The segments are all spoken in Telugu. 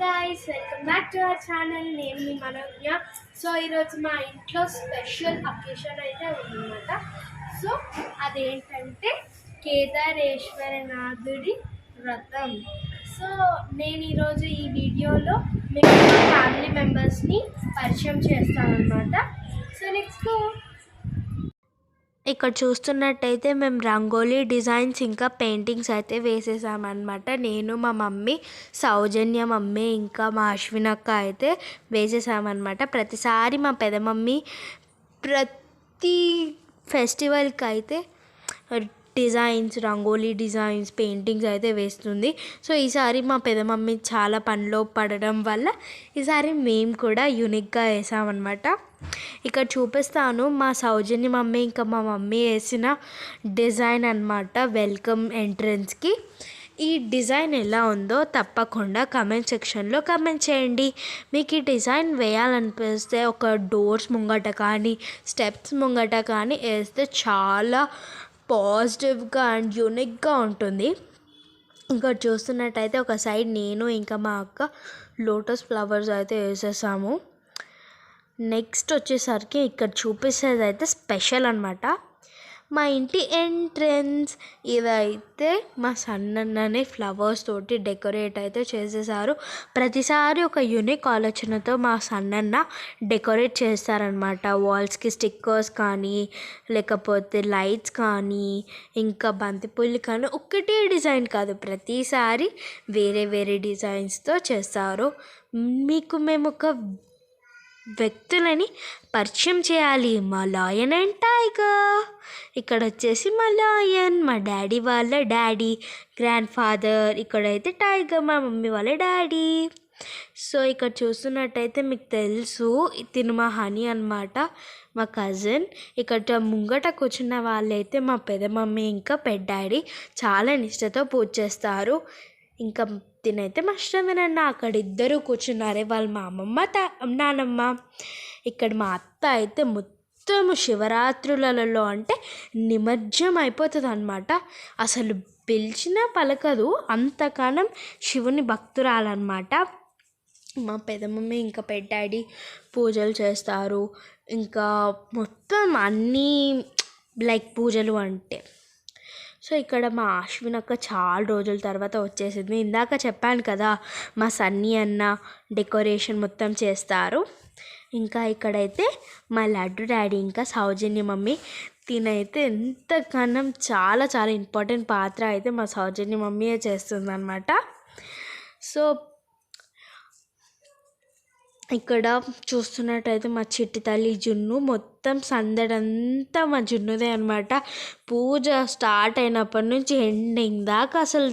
Guys, welcome back to our channel. నేను మీ మనోజ్ఞ. సో ఈరోజు మా ఇంట్లో స్పెషల్ అకేషన్ అయితే ఉందన్నమాట. సో అదేంటంటే కేదారేశ్వరనాథుడి వ్రతం. సో నేను ఈరోజు ఈ వీడియోలో మీకు ఫ్యామిలీ మెంబర్స్ని పరిచయం చేస్తాను అనమాట. సో నెక్స్ట్ ఇక్కడ చూస్తున్నట్టయితే మేము రంగోలీ డిజైన్స్ ఇంకా పెయింటింగ్స్ అయితే వేసేసామన్నమాట. నేను, మా మమ్మీ, సౌజన్య మమ్మీ ఇంకా మా అశ్వినక్క అయితే వేసేసామన్నమాట. ప్రతిసారి మా పెద్ద మమ్మీ ప్రతి ఫెస్టివల్కి అయితే డిజైన్స్, రంగోలీ డిజైన్స్, పెయింటింగ్స్ అయితే వేస్తుంది. సో ఈసారి మా పెద్ద మమ్మీ చాలా పనిలో పడడం వల్ల ఈసారి మేము కూడా యూనిక్గా వేసామన్నమాట. ఇక్కడ చూపిస్తాను మా సౌజన్య మమ్మీ ఇంకా మా మమ్మీ వేసిన డిజైన్ అన్నమాట. వెల్కమ్ ఎంట్రన్స్కి ఈ డిజైన్ ఎలా ఉందో తప్పకుండా కమెంట్ సెక్షన్లో కమెంట్ చేయండి. మీకు ఈ డిజైన్ వేయాలనిపిస్తే ఒక డోర్స్ ముంగట కానీ స్టెప్స్ ముంగట కానీ వేస్తే చాలా పాజిటివ్గా అండ్ యూనిక్గా ఉంటుంది. ఇంకా చూస్తున్నట్టయితే ఒక సైడ్ నేను ఇంకా మా అక్క లోటస్ ఫ్లవర్స్ అయితే వేసేసాము. నెక్స్ట్ వచ్చేసరికి ఇక్కడ చూపిస్తుంది అయితే స్పెషల్ అనమాట. మా ఇంటి ఎంట్రన్స్ ఇదైతే మా సన్ననే ఫ్లవర్స్ తోటి డెకరేట్ అయితే చేసేసారు. ప్రతిసారి ఒక యూనిక్ ఆలోచనతో మా సన్నన్న డెకరేట్ చేస్తారనమాట. వాల్స్కి స్టిక్కర్స్ కానీ లేకపోతే లైట్స్ కానీ ఇంకా బంతిపూలు కానీ ఒక్కటే డిజైన్ కాదు, ప్రతిసారి వేరే వేరే డిజైన్స్తో చేస్తారు. మీకు మేము ఒక వ్యక్తులని పరిచయం చేయాలి. మా లయన్ అండ్ టైగర్. ఇక్కడ వచ్చేసి మా లయన్ మా డాడీ వాళ్ళ డాడీ, గ్రాండ్ ఫాదర్. ఇక్కడైతే టైగర్ మా మమ్మీ వాళ్ళ డాడీ. సో ఇక్కడ చూస్తున్నట్టయితే మీకు తెలుసు తిను మా హనీ అనమాట, మా కజిన్. ఇక్కడ ముంగట కూర్చున్న వాళ్ళైతే మా పెద్ద మమ్మీ ఇంకా పెద్ద డాడీ. చాలా నిష్టతో పూజ చేస్తారు. ఇంకా తినైతే మా అష్టమినన్న అక్కడ ఇద్దరు కూర్చున్నారే, వాళ్ళు మా అమ్మమ్మ నానమ్మ. ఇక్కడ మా అత్త అయితే మొత్తం శివరాత్రులలో అంటే నిమజ్జనం అయిపోతుంది అనమాట. అసలు పిలిచినా పలకదు, అంతకాలం శివుని భక్తురాలన్నమాట. మా పెదమమ్మీ ఇంకా పెద్ద డాడీ పూజలు చేస్తారు. ఇంకా మొత్తం అన్నీ లైక్ పూజలు అంటే. సో ఇక్కడ మా అశ్వినక్క చాలా రోజుల తర్వాత వచ్చేసింది. ఇందాక చెప్పాను కదా మా సన్నీ అన్న డెకరేషన్ మొత్తం చేస్తారు. ఇంకా ఇక్కడైతే మా లడ్డు డాడీ ఇంకా సౌజన్య మమ్మీ. తినైతే ఎంతకన్నా చాలా చాలా ఇంపార్టెంట్ పాత్ర అయితే మా సౌజన్య మమ్మీయే చేస్తుంది అనమాట. సో ఇక్కడ చూస్తున్నట్టయితే మా చిట్టి తల్లి జున్ను, మొత్తం సందడంతా మా జున్నుదే అనమాట. పూజ స్టార్ట్ అయినప్పటి నుంచి ఎండింగ్ దాకా అసలు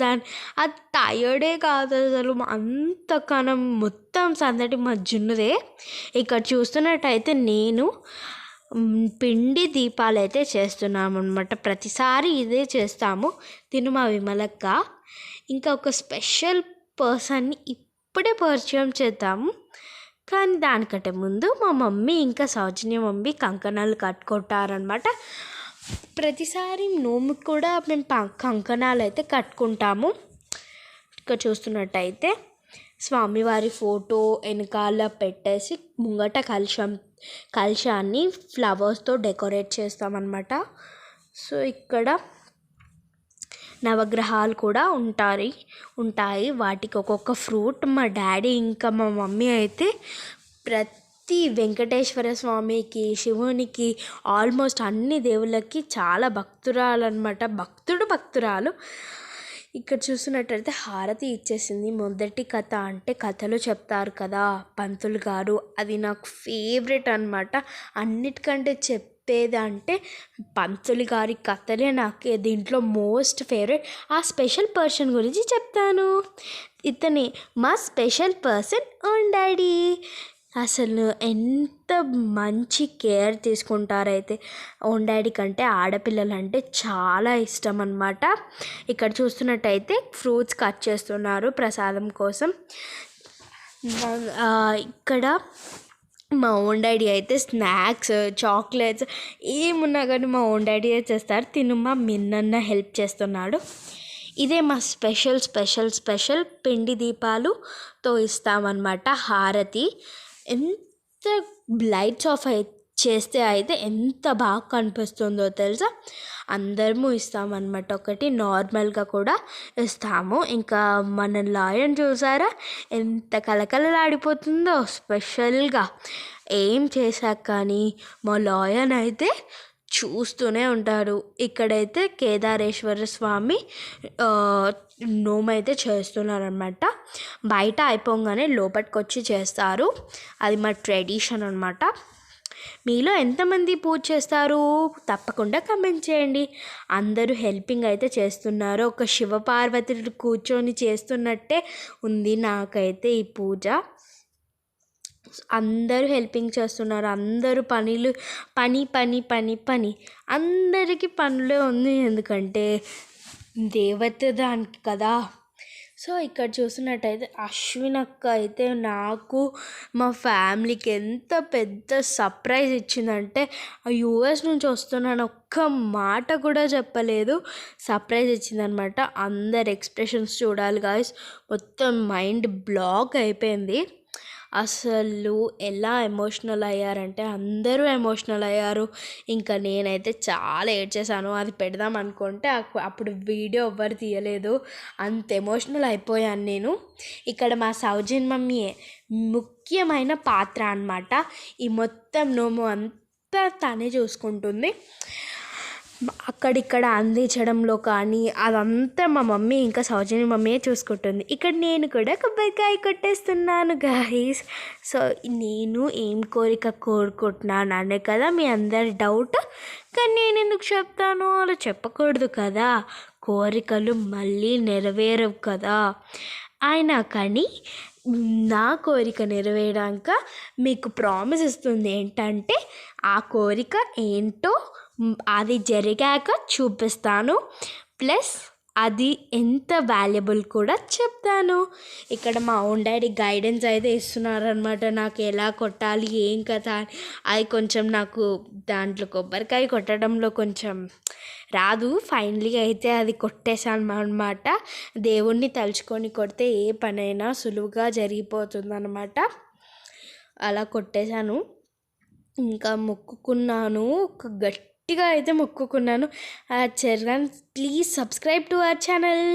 అది టయర్డే కాదు అసలు, అంతకనం మొత్తం సందడి మా జున్నుదే. ఇక్కడ చూస్తున్నట్టయితే నేను పిండి దీపాలు అయితే చేస్తున్నాము అనమాట. ప్రతిసారి ఇదే చేస్తాము. తిను మా విమలక్క. ఇంకా ఒక స్పెషల్ పర్సన్ని ఇప్పుడే పరిచయం చేద్దాము. కానీ దానికంటే ముందు మా మమ్మీ ఇంకా సౌజన్య మమ్మీ కంకణాలు కట్టుకుంటారనమాట. ప్రతిసారి నోముకి కూడా మేము కంకణాలు అయితే కట్టుకుంటాము. ఇక్కడ చూస్తున్నట్టయితే స్వామివారి ఫోటో వెనకాల పెట్టేసి ముంగట కలశాన్ని ఫ్లవర్స్తో డెకరేట్ చేస్తామన్నమాట. సో ఇక్కడ నవగ్రహాలు కూడా ఉంటాయి. వాటికి ఒక్కొక్క ఫ్రూట్. మా డాడీ ఇంకా మా మమ్మీ అయితే ప్రతి వెంకటేశ్వర స్వామికి, శివునికి, ఆల్మోస్ట్ అన్ని దేవుళ్ళకి చాలా భక్తురాలు. భక్తురాలు. ఇక్కడ చూస్తున్నట్టయితే హారతి ఇచ్చేసింది. మొదటి కథ అంటే కథలు చెప్తారు కదా పంతులు గారు, అది నాకు ఫేవరెట్ అనమాట. అన్నిటికంటే చెప్పేదంటే పంతులు గారి కథలే నాకు దీంట్లో మోస్ట్ ఫేవరెట్. ఆ స్పెషల్ పర్సన్ గురించి చెప్తాను. ఇతనే మా స్పెషల్ పర్సన్ ఓన్ డాడీ. అసలు ఎంత మంచి కేర్ తీసుకుంటారైతే ఓన్ డాడీ కంటే ఆడపిల్లలంటే చాలా ఇష్టం అన్నమాట. ఇక్కడ చూస్తున్నట్టయితే ఫ్రూట్స్ కట్ చేస్తున్నారు ప్రసాదం కోసం. ఇక్కడ మా ఓన్ డాడీ అయితే స్నాక్స్, చాక్లెట్స్ ఏమున్నా కానీ మా ఓన్ డాడీ చేస్తారు. తిను మా మిన్నన్న హెల్ప్ చేస్తున్నాడు. ఇదే మా స్పెషల్ పిండి దీపాలుతో ఇస్తామన్నమాట హారతి. ఎంత లైట్స్ ఆఫ్ చేస్తే అయితే ఎంత బాగా కనిపిస్తుందో తెలుసా. అందరము ఇస్తామన్నమాట. ఒకటి నార్మల్గా కూడా ఇస్తాము. ఇంకా మన లాయన్ చూసారా ఎంత కలకలలాడిపోతుందో స్పెషల్గా ఏం చేశాక కానీ మా లాయన్ అయితే చూస్తూనే ఉంటారు. ఇక్కడైతే కేదారేశ్వర స్వామి నోము అయితే చేస్తున్నారనమాట. బయట అయిపోగానే లోపలికి వచ్చి చేస్తారు. అది మా ట్రెడిషన్ అనమాట. మీలో ఎంతమంది పూజ చేస్తారు తప్పకుండా కమెంట్ చేయండి. అందరూ హెల్పింగ్ అయితే చేస్తున్నారు. ఒక శివపార్వతులు కూర్చొని చేస్తున్నట్టే ఉంది నాకైతే ఈ పూజ. అందరూ హెల్పింగ్ చేస్తున్నారు. అందరూ పని అందరికీ పనులే ఉంది, ఎందుకంటే దేవత దానికి కదా. సో ఇక్కడ చూసినట్టయితే అశ్వినక్క అయితే నాకు మా ఫ్యామిలీకి ఎంత పెద్ద సర్ప్రైజ్ ఇచ్చిందంటే, యూఎస్ నుంచి వస్తున్నాను ఒక్క మాట కూడా చెప్పలేదు, సర్ప్రైజ్ ఇచ్చిందనమాట. అందరు ఎక్స్ప్రెషన్స్ చూడాలి గాయస్, మొత్తం మైండ్ బ్లాక్ అయిపోయింది. అసలు ఎలా ఎమోషనల్ అయ్యారంటే అందరూ ఎమోషనల్ అయ్యారు. ఇంకా నేనైతే చాలా ఏడ్చేసాను. అది పెడదాం అనుకుంటే అప్పుడు వీడియో ఎవ్వరు తీయలేదు, అంత ఎమోషనల్ అయిపోయాను నేను. ఇక్కడ మా సౌజన్ మమ్మీ ముఖ్యమైన పాత్ర అన్నమాట. ఈ మొత్తం నోము అంతా తనే చూసుకుంటుంది. అక్కడిక్కడ అందించడంలో కానీ అదంతా మా మమ్మీ ఇంకా సౌజన్య మమ్మీయే చూసుకుంటుంది. ఇక్కడ నేను కూడా కొబ్బరికాయ కొట్టేస్తున్నాను గాయస్. సో నేను ఏం కోరిక కోరుకుంటున్నాను అనే కదా మీ అందరి డౌట్. కానీ నేను ఎందుకు చెప్తాను, అలా చెప్పకూడదు కదా, కోరికలు మళ్ళీ నెరవేరవు కదా. అయినా కానీ నా కోరిక నెరవేరాక మీకు ప్రామిస్ ఇస్తుంది ఏంటంటే, ఆ కోరిక ఏంటో అది జరిగాక చూపిస్తాను, ప్లస్ అది ఎంత వాల్యుబుల్ కూడా చెప్తాను. ఇక్కడ మా ఓన్ డాడీ గైడెన్స్ అయితే ఇస్తున్నారనమాట, నాకు ఎలా కొట్టాలి ఏం కదా. అది కొంచెం నాకు దాంట్లో కొబ్బరికాయ కొట్టడంలో కొంచెం రాదు. ఫైనలీ అయితే అది కొట్టేశాను అనమాట. దేవుణ్ణి తలుచుకొని కొడితే ఏ పనైనా సులువుగా జరిగిపోతుంది అనమాట. అలా కొట్టేశాను. ఇంకా మొక్కుకున్నాను, ఒక గట్టిగా అయితే మొక్కుకున్నాను. Please subscribe to our channel.